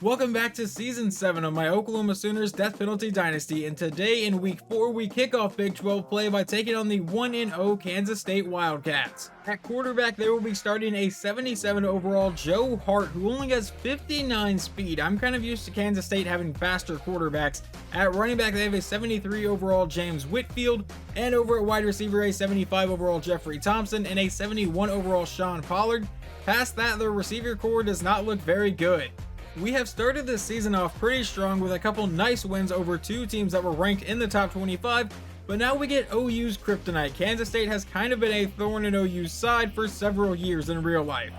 Welcome back to Season 7 of my Oklahoma Sooners Death Penalty Dynasty, and today in Week 4 we kick off Big 12 play by taking on the 1-0 Kansas State Wildcats. At quarterback they will be starting a 77 overall Joe Hart, who only has 59 speed. I'm kind of used to Kansas State having faster quarterbacks. At running back they have a 73 overall James Whitfield, and over at wide receiver a 75 overall Jeffrey Thompson and a 71 overall Sean Pollard. Past that, their receiver core does not look very good. We have started this season off pretty strong with a couple nice wins over two teams that were ranked in the top 25, but now we get OU's kryptonite. Kansas State has kind of been a thorn in OU's side for several years in real life.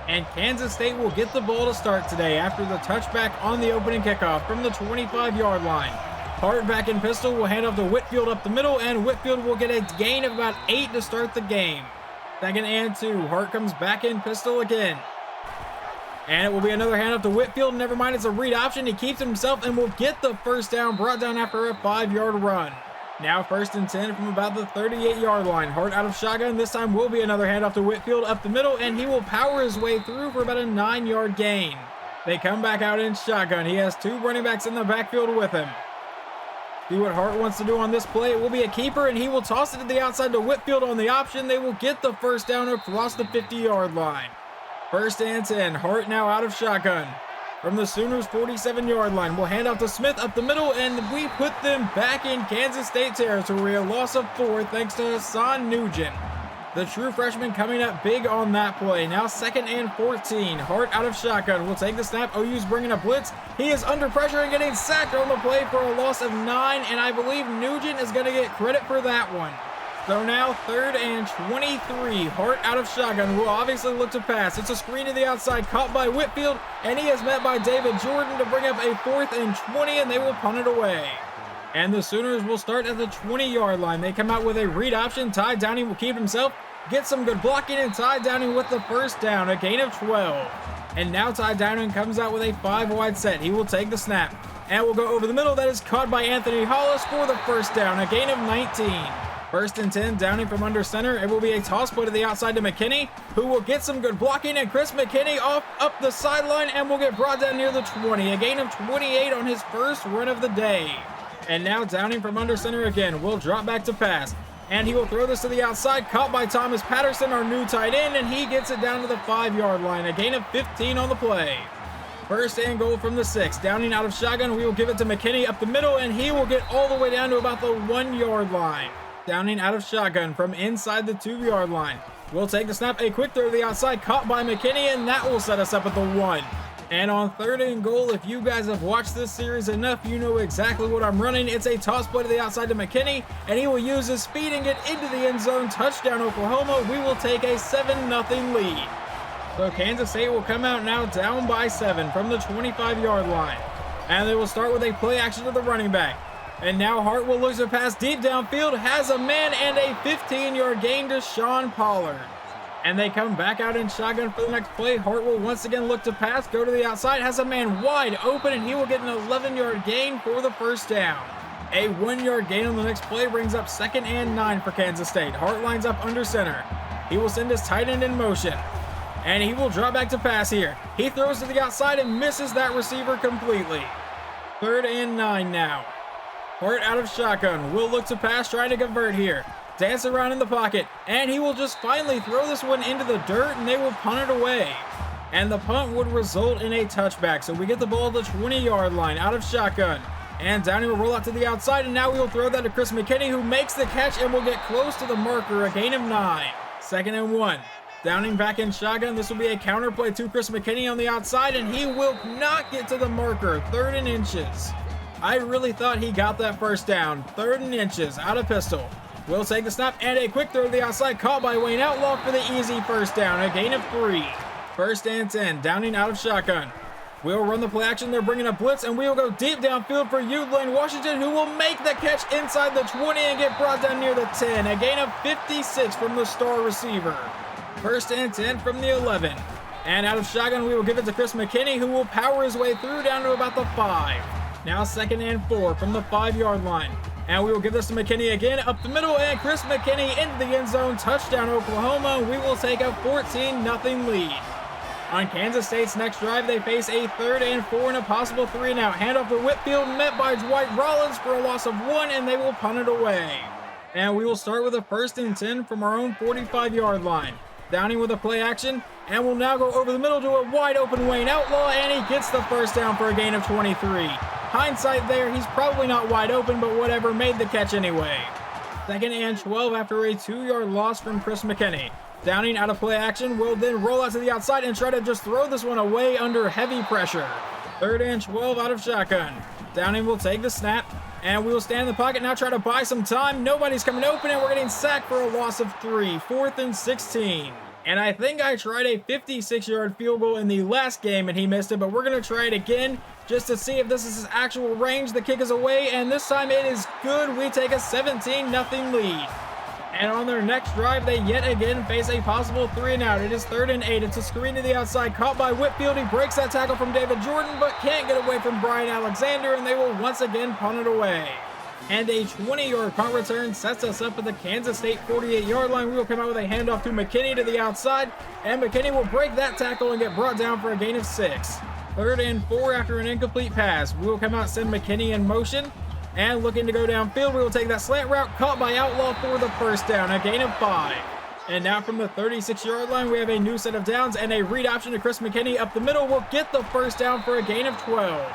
And Kansas State will get the ball to start today after the touchback on the opening kickoff from the 25-yard line. Hart back in pistol will hand off to Whitfield up the middle, and Whitfield will get a gain of about 8 to start the game. Second and 2, Hart comes back in pistol again. And it will be another handoff to Whitfield. Never mind, it's a read option. He keeps it himself and will get the first down, brought down after a 5-yard run. Now 1st and 10 from about the 38-yard line. Hart out of shotgun. This time will be another handoff to Whitfield up the middle, and he will power his way through for about a 9-yard gain. They come back out in shotgun. He has two running backs in the backfield with him. See what Hart wants to do on this play. It will be a keeper, and he will toss it to the outside to Whitfield on the option. They will get the first down across the 50-yard line. 1st and 10, Hart now out of shotgun. From the Sooners' 47-yard line, we'll hand off to Smith up the middle, and we put them back in Kansas State territory. A loss of 4 thanks to Hassan Nugent. The true freshman coming up big on that play. Now 2nd and 14, Hart out of shotgun. We'll take the snap. OU's bringing a blitz. He is under pressure and getting sacked on the play for a loss of 9, and I believe Nugent is going to get credit for that one. So now 3rd and 23, Hart out of shotgun, will obviously look to pass. It's a screen to the outside, caught by Whitfield, and he is met by David Jordan to bring up a 4th and 20, and they will punt it away. And the Sooners will start at the 20-yard line. They come out with a read option. Ty Downing will keep himself, get some good blocking, and Ty Downing with the first down, a gain of 12. And now Ty Downing comes out with a 5-wide set. He will take the snap, and will go over the middle. That is caught by Anthony Hollis for the first down, a gain of 19. 1st and 10, Downing from under center. It will be a toss play to the outside to McKinney, who will get some good blocking, and Chris McKinney off up the sideline and will get brought down near the 20. A gain of 28 on his first run of the day. And now Downing from under center again will drop back to pass, and he will throw this to the outside, caught by Thomas Patterson, our new tight end, and he gets it down to the 5-yard line. A gain of 15 on the play. 1st and goal from the 6. Downing out of shotgun. We will give it to McKinney up the middle, and he will get all the way down to about the 1-yard line. Downing out of shotgun from inside the 2-yard line. We'll take the snap, a quick throw to the outside, caught by McKinney, and that will set us up at the 1. And on 3rd and goal, if you guys have watched this series enough, you know exactly what I'm running. It's a toss play to the outside to McKinney, and he will use his speed and get into the end zone. Touchdown, Oklahoma. We will take a 7-0 lead. So Kansas State will come out now down by 7 from the 25-yard line. And they will start with a play action to the running back. And now Hart will look to pass deep downfield, has a man, and a 15-yard gain to Sean Pollard. And they come back out in shotgun for the next play. Hart will once again look to pass, go to the outside, has a man wide open, and he will get an 11-yard gain for the first down. A 1-yard gain on the next play brings up 2nd and 9 for Kansas State. Hart lines up under center. He will send his tight end in motion, and he will drop back to pass here. He throws to the outside and misses that receiver completely. 3rd and 9 now. Hart out of shotgun, will look to pass, trying to convert here. Dance around in the pocket, and he will just finally throw this one into the dirt, and they will punt it away. And the punt would result in a touchback, so we get the ball at the 20-yard line out of shotgun. And Downing will roll out to the outside, and now we will throw that to Chris McKinney, who makes the catch and will get close to the marker, a gain of 9. 2nd and 1. Downing back in shotgun. This will be a counter play to Chris McKinney on the outside, and he will not get to the marker. 3rd and inches. I really thought he got that first down. 3rd and inches, out of pistol. Will take the snap, and a quick throw to the outside, caught by Wayne Outlaw for the easy first down, a gain of 3. 1st and 10, Downing out of shotgun. We'll run the play action. They're bringing a blitz, and we will go deep downfield for Udlane Washington, who will make the catch inside the 20 and get brought down near the 10. A gain of 56 from the star receiver. 1st and 10 from the 11. And out of shotgun, we will give it to Chris McKinney, who will power his way through down to about the 5. Now 2nd and 4 from the 5-yard line. And we will give this to McKinney again up the middle, and Chris McKinney into the end zone. Touchdown, Oklahoma. We will take a 14-0 lead. On Kansas State's next drive, they face a 3rd and 4 and a possible 3 and out. Handoff to Whitfield, met by Dwight Rollins for a loss of 1, and they will punt it away. And we will start with a 1st and 10 from our own 45-yard line. Downing with a play action, and will now go over the middle to a wide open Wayne Outlaw, and he gets the 1st down for a gain of 23. Hindsight there, he's probably not wide open, but whatever, made the catch anyway. 2nd and 12 after a 2-yard loss from Chris McKinney. Downing out of play action will then roll out to the outside and try to just throw this one away under heavy pressure. 3rd and 12 out of shotgun. Downing will take the snap, and we will stand in the pocket now, try to buy some time. Nobody's coming open, and we're getting sacked for a loss of 3. 4th and 16. And I think I tried a 56-yard field goal in the last game, and he missed it, but we're going to try it again just to see if this is his actual range. The kick is away, and this time it is good. We take a 17-0 lead. And on their next drive, they yet again face a possible 3 and out. It is 3rd and 8. It's a screen to the outside, caught by Whitfield. He breaks that tackle from David Jordan, but can't get away from Brian Alexander, and they will once again punt it away. And a 20-yard punt return sets us up at the Kansas State 48-yard line. We will come out with a handoff to McKinney to the outside, and McKinney will break that tackle and get brought down for a gain of 6. 3rd and 4 after an incomplete pass. We will come out, send McKinney in motion. And looking to go downfield, we will take that slant route, caught by Outlaw for the 1st down, a gain of 5. And now from the 36-yard line, we have a new set of downs, and a read option to Chris McKinney up the middle will get the 1st down for a gain of 12.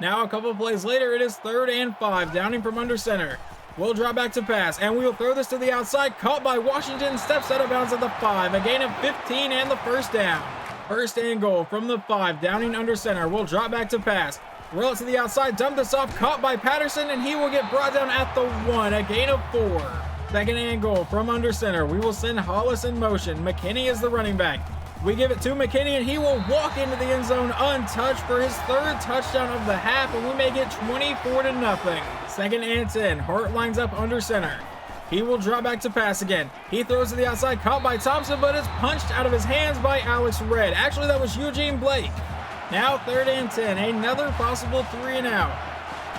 Now a couple of plays later, it is 3rd and 5, Downing from under center. We'll drop back to pass, and we will throw this to the outside, caught by Washington, steps out of bounds at the 5, a gain of 15 and the 1st down. 1st and goal from the 5, Downing under center. We'll drop back to pass. Roll it to the outside, dump this off, caught by Patterson, and he will get brought down at the 1, a gain of 4. 2nd and goal from under center. We will send Hollis in motion. McKinney is the running back. We give it to McKinney, and he will walk into the end zone untouched for his 3rd touchdown of the half, and we make it 24-0. 2nd and 10. Hart lines up under center. He will drop back to pass again. He throws to the outside, caught by Thompson, but it's punched out of his hands by Alex Red. Actually, that was Eugene Blake. Now 3rd and 10, another possible 3 and out.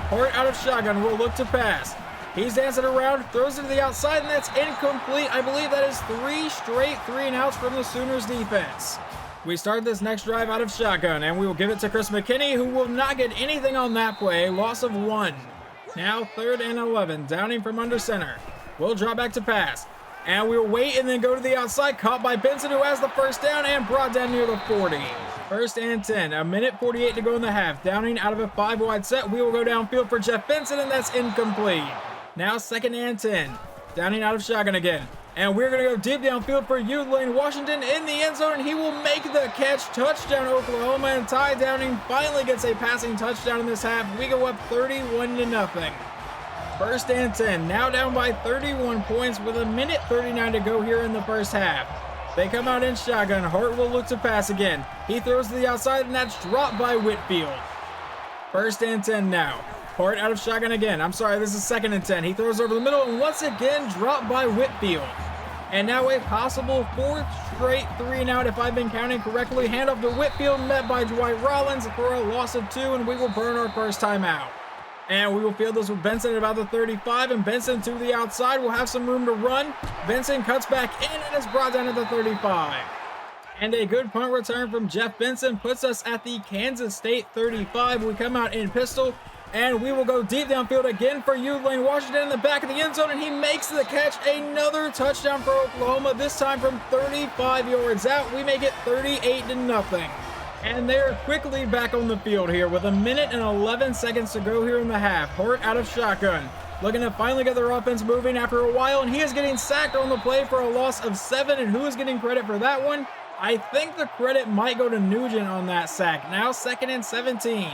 Hart out of shotgun will look to pass. He's dancing around, throws it to the outside, and that's incomplete. I believe that is 3 straight 3 and outs from the Sooners defense. We start this next drive out of shotgun, and we will give it to Chris McKinney, who will not get anything on that play, loss of 1. Now 3rd and 11, Downing from under center. We'll drop back to pass, and we'll wait and then go to the outside, caught by Benson, who has the 1st down and brought down near the 40. 1st and 10, a minute 48 to go in the half. Downing out of a 5-wide set. We will go downfield for Jeff Benson, and that's incomplete. Now 2nd and 10. Downing out of shotgun again. And we're going to go deep downfield for Lane Washington in the end zone, and he will make the catch. Touchdown, Oklahoma, and Ty Downing finally gets a passing touchdown in this half. We go up 31-0. 1st and 10, now down by 31 points with a minute 39 to go here in the 1st half. They come out in shotgun. Hart will look to pass again. He throws to the outside, and that's dropped by Whitfield. 1st and 10 now. Hart out of shotgun again. I'm sorry, this is 2nd and 10. He throws over the middle, and once again dropped by Whitfield. And now a possible 4th straight 3 and out if I've been counting correctly. Handoff to Whitfield, met by Dwight Rollins for a loss of 2, and we will burn our 1st timeout. And we will field this with Benson at about the 35, and Benson to the outside will have some room to run. Benson cuts back in and is brought down at the 35. And a good punt return from Jeff Benson puts us at the Kansas State 35. We come out in pistol, and we will go deep downfield again for Lane Washington in the back of the end zone, and he makes the catch. Another touchdown for Oklahoma, this time from 35 yards out. We make it 38-0. And they're quickly back on the field here with a minute and 11 seconds to go here in the half. Hart out of shotgun, looking to finally get their offense moving after a while, and he is getting sacked on the play for a loss of 7, and who is getting credit for that one? I think the credit might go to Nugent on that sack. Now 2nd and 17.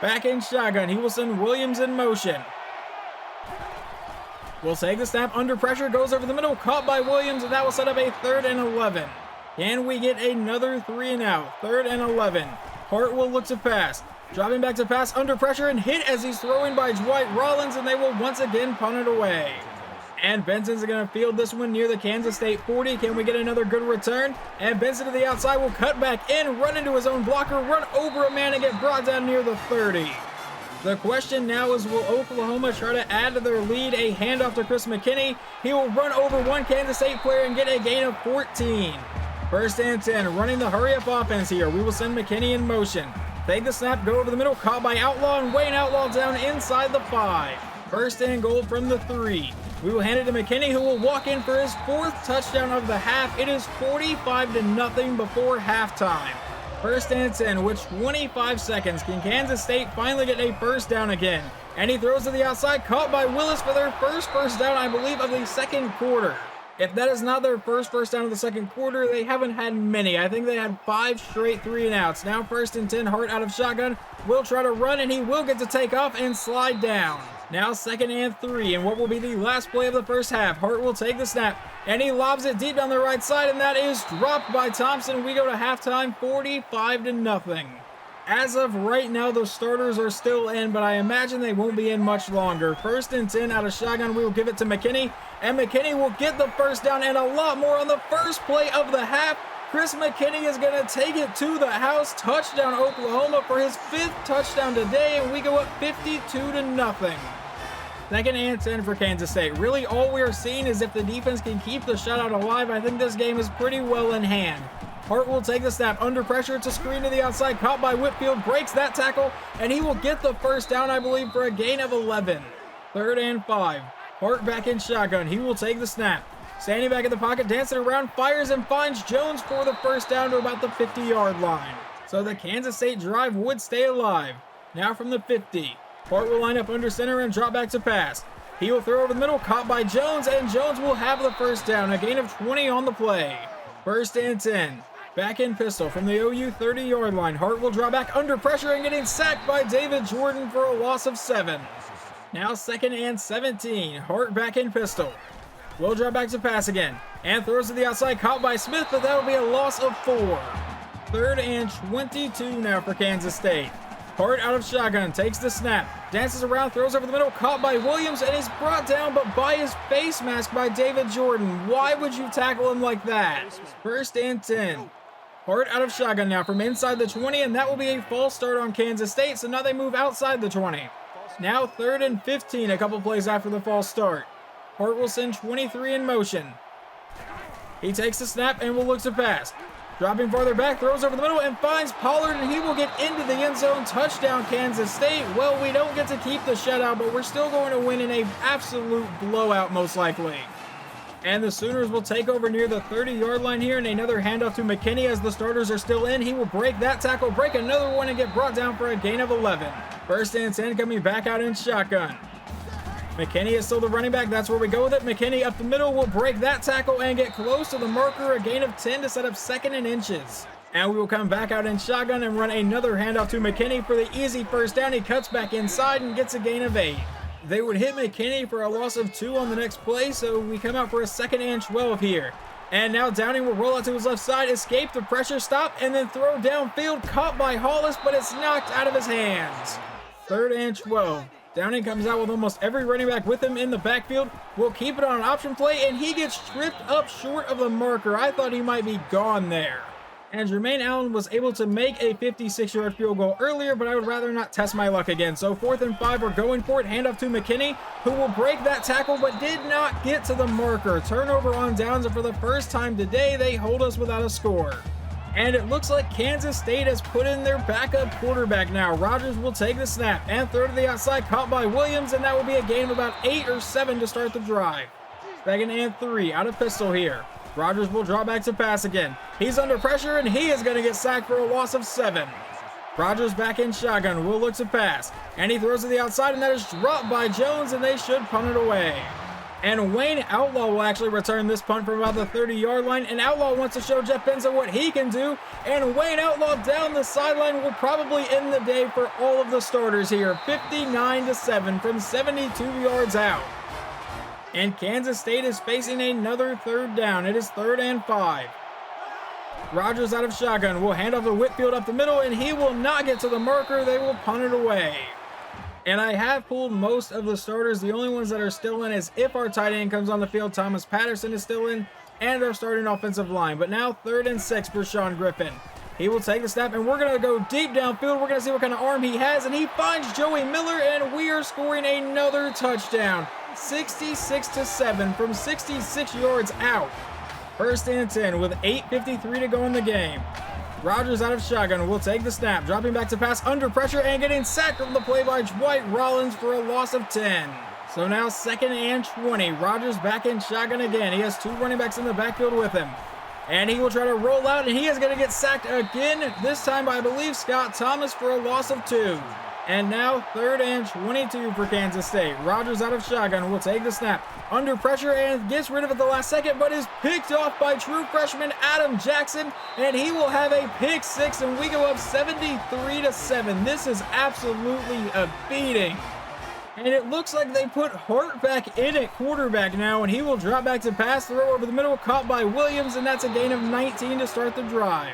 Back in shotgun, he will send Williams in motion. Will take the snap under pressure, goes over the middle, caught by Williams, and that will set up a 3rd and 11. Can we get another 3 and out? 3rd and 11. Hart will look to pass. Dropping back to pass under pressure and hit as he's throwing by Dwight Rollins, and they will once again punt it away. And Benson's going to field this one near the Kansas State 40. Can we get another good return? And Benson to the outside will cut back in, run into his own blocker, run over a man, and get brought down near the 30. The question now is, will Oklahoma try to add to their lead? A handoff to Chris McKinney. He will run over one Kansas State player and get a gain of 14. First and 10, running the hurry-up offense here. We will send McKinney in motion. Take the snap, go over the middle, caught by Outlaw, and Wayne Outlaw down inside the 5. First and goal from the 3. We will hand it to McKinney, who will walk in for his 4th touchdown of the half. It is 45-0 before halftime. First and 10 with 25 seconds. Can Kansas State finally get a first down again? And he throws to the outside, caught by Willis for their first down, I believe, of the second quarter. If that is not their first down of the second quarter, they haven't had many. I think they had 5 straight 3-and-outs. Now first and 10, Hart out of shotgun. Will try to run, and he will get to take off and slide down. Now second and 3, and what will be the last play of the first half. Hart will take the snap, and he lobs it deep down the right side, and that is dropped by Thompson. We go to halftime 45-0. As of right now, the starters are still in, but I imagine they won't be in much longer. First and 10 out of shotgun, we will give it to McKinney, and McKinney will get the first down and a lot more on the first play of the half. Chris McKinney is going to take it to the house. Touchdown Oklahoma for his 5th touchdown today, and we go up 52-0. Second and 10 for Kansas State. Really, all we're seeing is if the defense can keep the shutout alive, I think this game is pretty well in hand. Hart will take the snap under pressure. It's a screen to the outside, caught by Whitfield, breaks that tackle, and he will get the first down, I believe, for a gain of 11. Third and 5. Hart back in shotgun. He will take the snap. Standing back in the pocket, dancing around, fires and finds Jones for the first down to about the 50-yard line. So the Kansas State drive would stay alive. Now from the 50. Hart will line up under center and drop back to pass. He will throw over the middle, caught by Jones, and Jones will have the first down, a gain of 20 on the play. First and 10. Back in pistol from the OU 30-yard line. Hart will draw back under pressure and getting sacked by David Jordan for a loss of 7. Now second and 17. Hart back in pistol. Will draw back to pass again. And throws to the outside, caught by Smith, but that will be a loss of 4. Third and 22 now for Kansas State. Hart out of shotgun, takes the snap, dances around, throws over the middle, caught by Williams, and he's brought down but by his face mask by David Jordan. Why would you tackle him like that? First and 10. Hart out of shotgun now from inside the 20, and that will be a false start on Kansas State, so now they move outside the 20. Now third and 15, a couple plays after the false start. Hart will send 23 in motion. He takes the snap and will look to pass. Dropping farther back, throws over the middle and finds Pollard, and he will get into the end zone. Touchdown, Kansas State. Well, we don't get to keep the shutout, but we're still going to win in an absolute blowout, most likely. And the Sooners will take over near the 30-yard line here, and another handoff to McKinney as the starters are still in. He will break that tackle, break another one, and get brought down for a gain of 11. First and 10 coming back out in shotgun. McKinney is still the running back. That's where we go with it. McKinney up the middle will break that tackle and get close to the marker. A gain of 10 to set up second and inches. And we will come back out in shotgun and run another handoff to McKinney for the easy first down. He cuts back inside and gets a gain of 8. They would hit McKinney for a loss of 2 on the next play, so we come out for a second and 12 here. And now Downing will roll out to his left side, escape the pressure, stop, and then throw downfield, caught by Hollis, but it's knocked out of his hands. Third and 12. Downing comes out with almost every running back with him in the backfield. Will keep it on an option play, and he gets tripped up short of the marker. I thought he might be gone there. And Jermaine Allen was able to make a 56-yard field goal earlier, but I would rather not test my luck again. So 4th and 5, we're going for it. Handoff to McKinney, who will break that tackle, but did not get to the marker. Turnover on downs, and for the first time today, they hold us without a score. And it looks like Kansas State has put in their backup quarterback now. Rogers will take the snap and throw to the outside, caught by Williams, and that will be a gain of about 8 or 7 to start the drive. Second and 3, out of pistol here. Rogers will draw back to pass again. He's under pressure, and he is going to get sacked for a loss of 7. Rogers back in shotgun, will look to pass, and he throws to the outside, and that is dropped by Jones, and they should punt it away. And Wayne Outlaw will actually return this punt from about the 30-yard line, and Outlaw wants to show Jeff Benson what he can do, and Wayne Outlaw down the sideline will probably end the day for all of the starters here, 59-7 from 72 yards out. And Kansas State is facing another third down. It is 3rd and 5. Rogers out of shotgun will hand off to Whitfield up the middle, and he will not get to the marker. They will punt it away. And I have pulled most of the starters. The only ones that are still in is if our tight end comes on the field, Thomas Patterson is still in, and our starting offensive line. But now 3rd and 6 for Sean Griffin. He will take the snap, and we're going to go deep downfield. We're going to see what kind of arm he has, and he finds Joey Miller, and we are scoring another touchdown. 66-7 from 66 yards out. First and 10 with 8:53 to go in the game. Rodgers out of shotgun will take the snap, dropping back to pass under pressure and getting sacked from the play by Dwight Rollins for a loss of 10. So now 2nd and 20. Rodgers back in shotgun again. He has 2 running backs in the backfield with him. And he will try to roll out, and he is going to get sacked again, this time by, I believe, Scott Thomas for a loss of 2. And now 3rd and 22 for Kansas State. Rodgers out of shotgun will take the snap under pressure and gets rid of it the last second, but is picked off by true freshman Adam Jackson, and he will have a pick 6, and we go up 73-7. This is absolutely a beating. And it looks like they put Hart back in at quarterback now, and he will drop back to pass, throw over the middle, caught by Williams, and that's a gain of 19 to start the drive.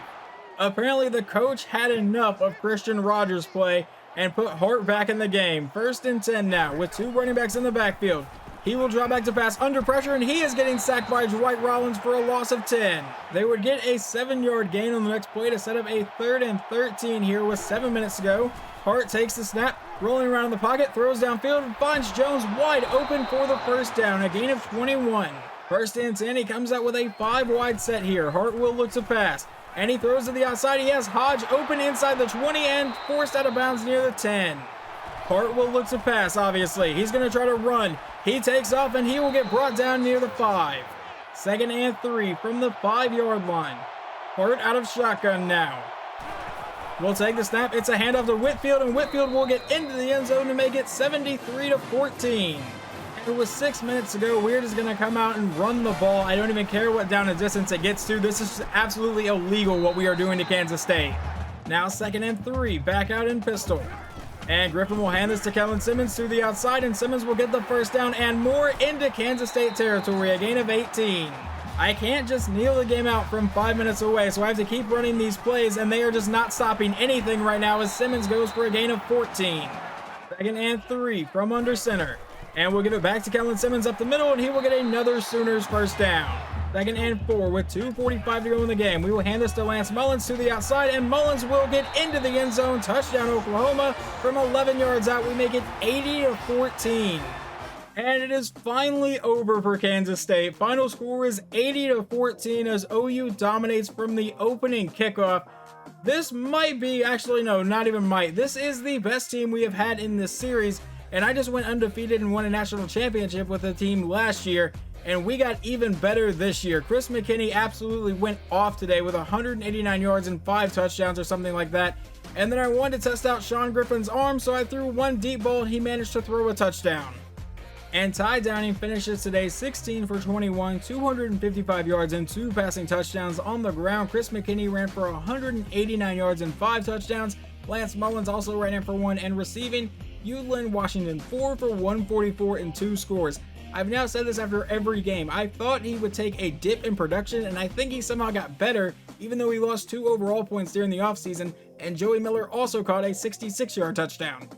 Apparently the coach had enough of Christian Rodgers' play and put Hart back in the game. 1st and 10 now with 2 running backs in the backfield. He will drop back to pass under pressure, and he is getting sacked by Dwight Rollins for a loss of 10. They would get a 7-yard gain on the next play to set up a 3rd and 13 here with 7 minutes to go. Hart takes the snap, rolling around in the pocket, throws downfield, and finds Jones wide open for the first down, a gain of 21. 1st and 10, he comes out with a 5-wide set here. Hart will look to pass, and he throws to the outside. He has Hodge open inside the 20 and forced out of bounds near the 10. Hart will look to pass, obviously. He's going to try to run. He takes off, and he will get brought down near the 5. 2nd and 3 from the 5-yard line. Hart out of shotgun now. We'll take the snap. It's a handoff to Whitfield, and Whitfield will get into the end zone to make it 73-14. And with 6 minutes to go, Weird is going to come out and run the ball. I don't even care what down and distance it gets to. This is absolutely illegal what we are doing to Kansas State. Now 2nd and 3, back out in pistol. And Griffin will hand this to Kellen Simmons to the outside, and Simmons will get the first down and more into Kansas State territory, a gain of 18. I can't just kneel the game out from 5 minutes away, so I have to keep running these plays, and they are just not stopping anything right now as Simmons goes for a gain of 14. 2nd and 3 from under center. And we'll give it back to Kellen Simmons up the middle, and he will get another Sooners first down. 2nd and 4 with 2:45 to go in the game. We will hand this to Lance Mullins to the outside, and Mullins will get into the end zone. Touchdown Oklahoma from 11 yards out. We make it 80-14. And it is finally over for Kansas State. Final score is 80-14 as OU dominates from the opening kickoff. This might be, actually no, not even might. This is the best team we have had in this series. And I just went undefeated and won a national championship with the team last year. And we got even better this year. Chris McKinney absolutely went off today with 189 yards and 5 touchdowns or something like that. And then I wanted to test out Sean Griffin's arm, so I threw one deep ball and he managed to throw a touchdown. And Ty Downing finishes today 16 for 21, 255 yards and 2 passing touchdowns on the ground. Chris McKinney ran for 189 yards and 5 touchdowns. Lance Mullins also ran in for 1, and receiving, Utlin Washington 4 for 144 and 2 scores. I've now said this after every game. I thought he would take a dip in production, and I think he somehow got better, even though he lost 2 overall points during the offseason, and Joey Miller also caught a 66-yard touchdown.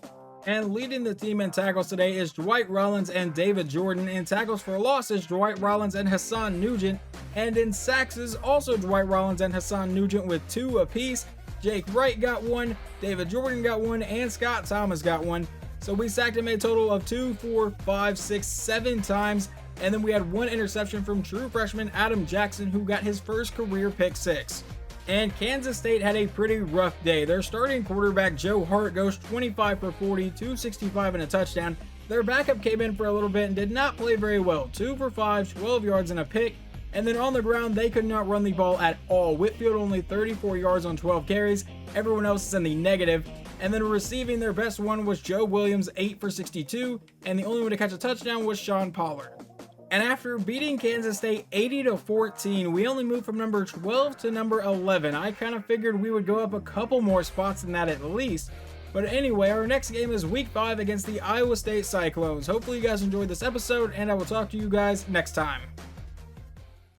And leading the team in tackles today is Dwight Rollins and David Jordan. In tackles for loss is Dwight Rollins and Hassan Nugent. And in sacks is also Dwight Rollins and Hassan Nugent with 2 apiece. Jake Wright got 1, David Jordan got 1, and Scott Thomas got 1. So we sacked him a total of 2, 4, 5, 6, 7 times. And then we had 1 interception from true freshman Adam Jackson, who got his first career pick 6. And Kansas State had a pretty rough day. Their starting quarterback Joe Hart goes 25 for 40, 265 and a touchdown. Their backup came in for a little bit and did not play very well. 2 for 5, 12 yards and a pick. And then on the ground, they could not run the ball at all. Whitfield only 34 yards on 12 carries. Everyone else is in the negative. And then receiving, their best one was Joe Williams, 8 for 62. And the only one to catch a touchdown was Sean Pollard. And after beating Kansas State 80-14, we only moved from number 12 to number 11. I kind of figured we would go up a couple more spots than that at least. But anyway, our next game is week 5 against the Iowa State Cyclones. Hopefully you guys enjoyed this episode, and I will talk to you guys next time.